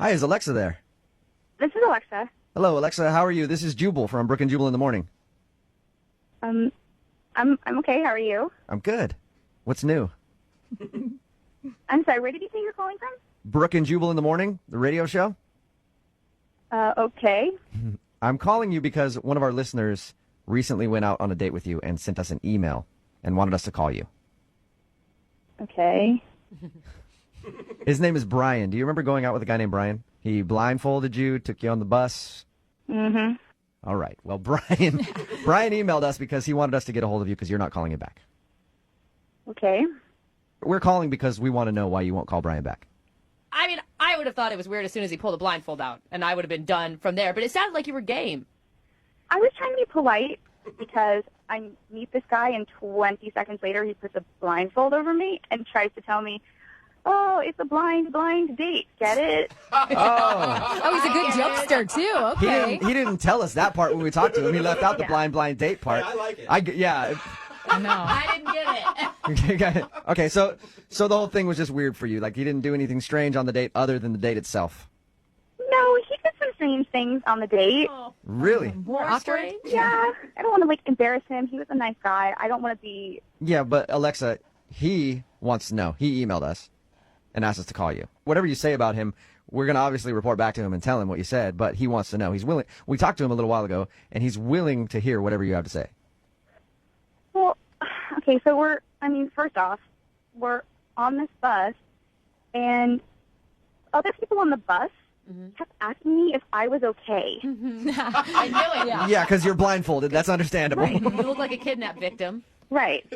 Hi, is Alexa there? This is Alexa. Hello, Alexa. How are you? This is Jubal from Brook and Jubal in the Morning. I'm okay. How are you? I'm good. What's new? I'm sorry. Where did you say you're calling from? Brook and Jubal in the Morning, the radio show. Okay. I'm calling you because one of our listeners recently went out on a date with you and sent us an email and wanted us to call you. Okay. His name is Brian. Do you remember going out with a guy named Brian? He blindfolded you, took you on the bus. Mm-hmm. All right. Well, Brian emailed us because he wanted us to get a hold of you because you're not calling him back. Okay. We're calling because we want to know why you won't call Brian back. I mean, I would have thought it was weird as soon as he pulled the blindfold out, and I would have been done from there. But it sounded like you were game. I was trying to be polite because I meet this guy and 20 seconds later he puts a blindfold over me and tries to tell me, oh, it's a blind date. Get it? Oh, he's a good jokester, too. Okay. He didn't tell us that part when we talked to him. He left out the blind date part. Hey, I like it. I know. I didn't get it. Okay, so the whole thing was just weird for you. Like, he didn't do anything strange on the date other than the date itself. No, he did some strange things on the date. Oh, Really? More awkward. strange? Yeah. I don't want to, embarrass him. He was a nice guy. I don't want to be... Yeah, but Alexa, he wants to know. He emailed us and asked us to call you. Whatever you say about him, we're going to obviously report back to him and tell him what you said, but he wants to know. He's willing. We talked to him a little while ago, and he's willing to hear whatever you have to say. Well, okay, so first off, we're on this bus, and other people on the bus kept asking me if I was okay. I knew it. Yeah, because you're blindfolded. That's understandable. Right. You look like a kidnapped victim. Right.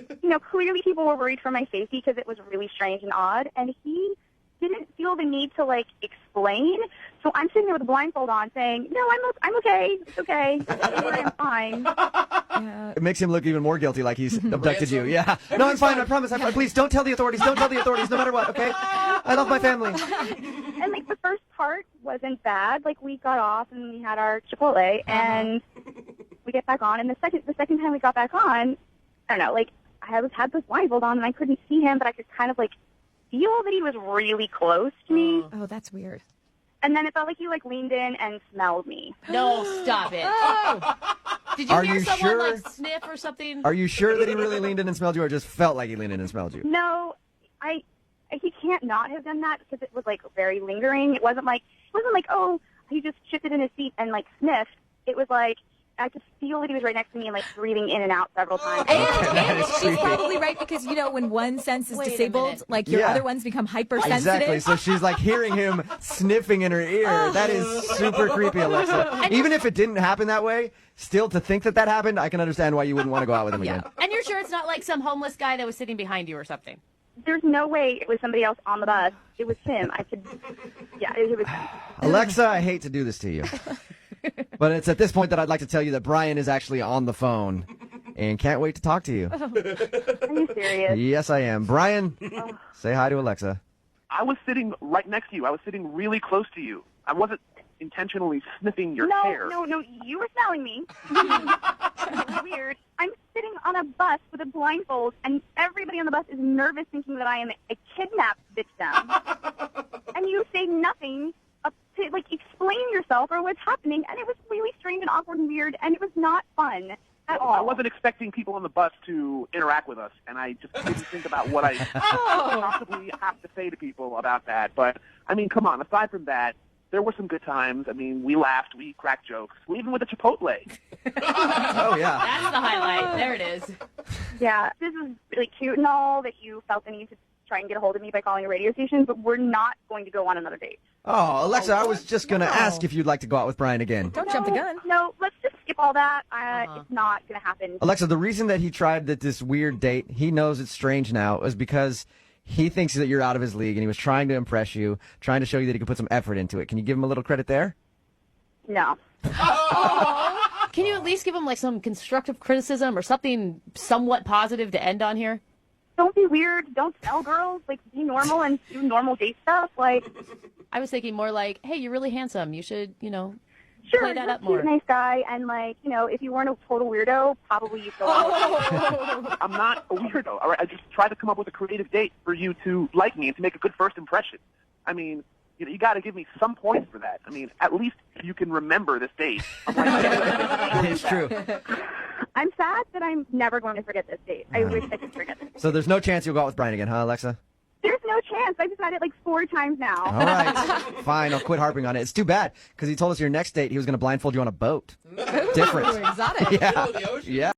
Clearly people were worried for my safety because it was really strange and odd, and he didn't feel the need to, explain. So I'm sitting there with a blindfold on saying, no, I'm okay. It's okay. I'm fine. It makes him look even more guilty, like he's abducted you. Yeah. No, I'm fine. I promise. Please, don't tell the authorities. Don't tell the authorities, no matter what, okay? I love my family. And, the first part wasn't bad. We got off and we had our Chipotle, and we get back on. And the second time we got back on, I don't know, I had this blindfold on and I couldn't see him, but I could kind of, feel that he was really close to me. Oh, that's weird. And then it felt like he, leaned in and smelled me. No, stop it. Oh. Did you Are hear you someone, sure? sniff or something? Are you sure that he really leaned in and smelled you, or just felt like he leaned in and smelled you? No, he can't not have done that because it was, very lingering. It wasn't like, oh, he just shifted in his seat and, sniffed. It was I could feel that he was right next to me and breathing in and out several times. And she's probably right because, when one sense is disabled, your other ones become hypersensitive. Exactly. So she's hearing him sniffing in her ear. That is super creepy, Alexa. Even if it didn't happen that way, still to think that happened, I can understand why you wouldn't want to go out with him again. And you're sure it's not some homeless guy that was sitting behind you or something? There's no way it was somebody else on the bus. It was him. It was. Alexa, I hate to do this to you. But it's at this point that I'd like to tell you that Brian is actually on the phone and can't wait to talk to you. Are you serious? Yes, I am. Brian, say hi to Alexa. I was sitting right next to you. I was sitting really close to you. I wasn't intentionally sniffing your hair. No, you were smelling me. It's weird. I'm sitting on a bus with a blindfold, and everybody on the bus is nervous thinking that I am a kidnapped victim. And you say nothing to explain yourself or what's happening, and it was really strange and awkward and weird, and it was not fun at all. I wasn't expecting people on the bus to interact with us, and I just didn't think about what I possibly have to say to people about that. But, come on, aside from that, there were some good times. We laughed, we cracked jokes, we even with the Chipotle. Oh, yeah. That's the highlight. There it is. Yeah, this is really cute and all that you felt the need to try and get a hold of me by calling a radio station, but we're not going to go on another date. Oh, Alexa, I was just going to ask if you'd like to go out with Brian again. Don't jump the gun. No, let's just skip all that. It's not going to happen. Alexa, the reason that he tried this weird date, he knows it's strange now, is because he thinks that you're out of his league and he was trying to impress you, trying to show you that he could put some effort into it. Can you give him a little credit there? No. Can you at least give him some constructive criticism or something somewhat positive to end on here? Don't be weird. Don't tell girls. Be normal and do normal date stuff. I was thinking more hey, you're really handsome. You should, Sure, play that you're up more. a nice guy, and if you weren't a total weirdo, probably you'd go out. I'm not a weirdo, all right? I just tried to come up with a creative date for you to like me and to make a good first impression. you got to give me some points for that. I mean, at least you can remember this date. I'm like, It's true. I'm sad that I'm never going to forget this date. I wish I could forget this. So there's no chance you'll go out with Brian again, huh, Alexa? There's no chance. I've had it like 4 times now. All right. Fine, I'll quit harping on it. It's too bad, because he told us your next date he was going to blindfold you on a boat. Different. Exotic. Yeah. Yeah.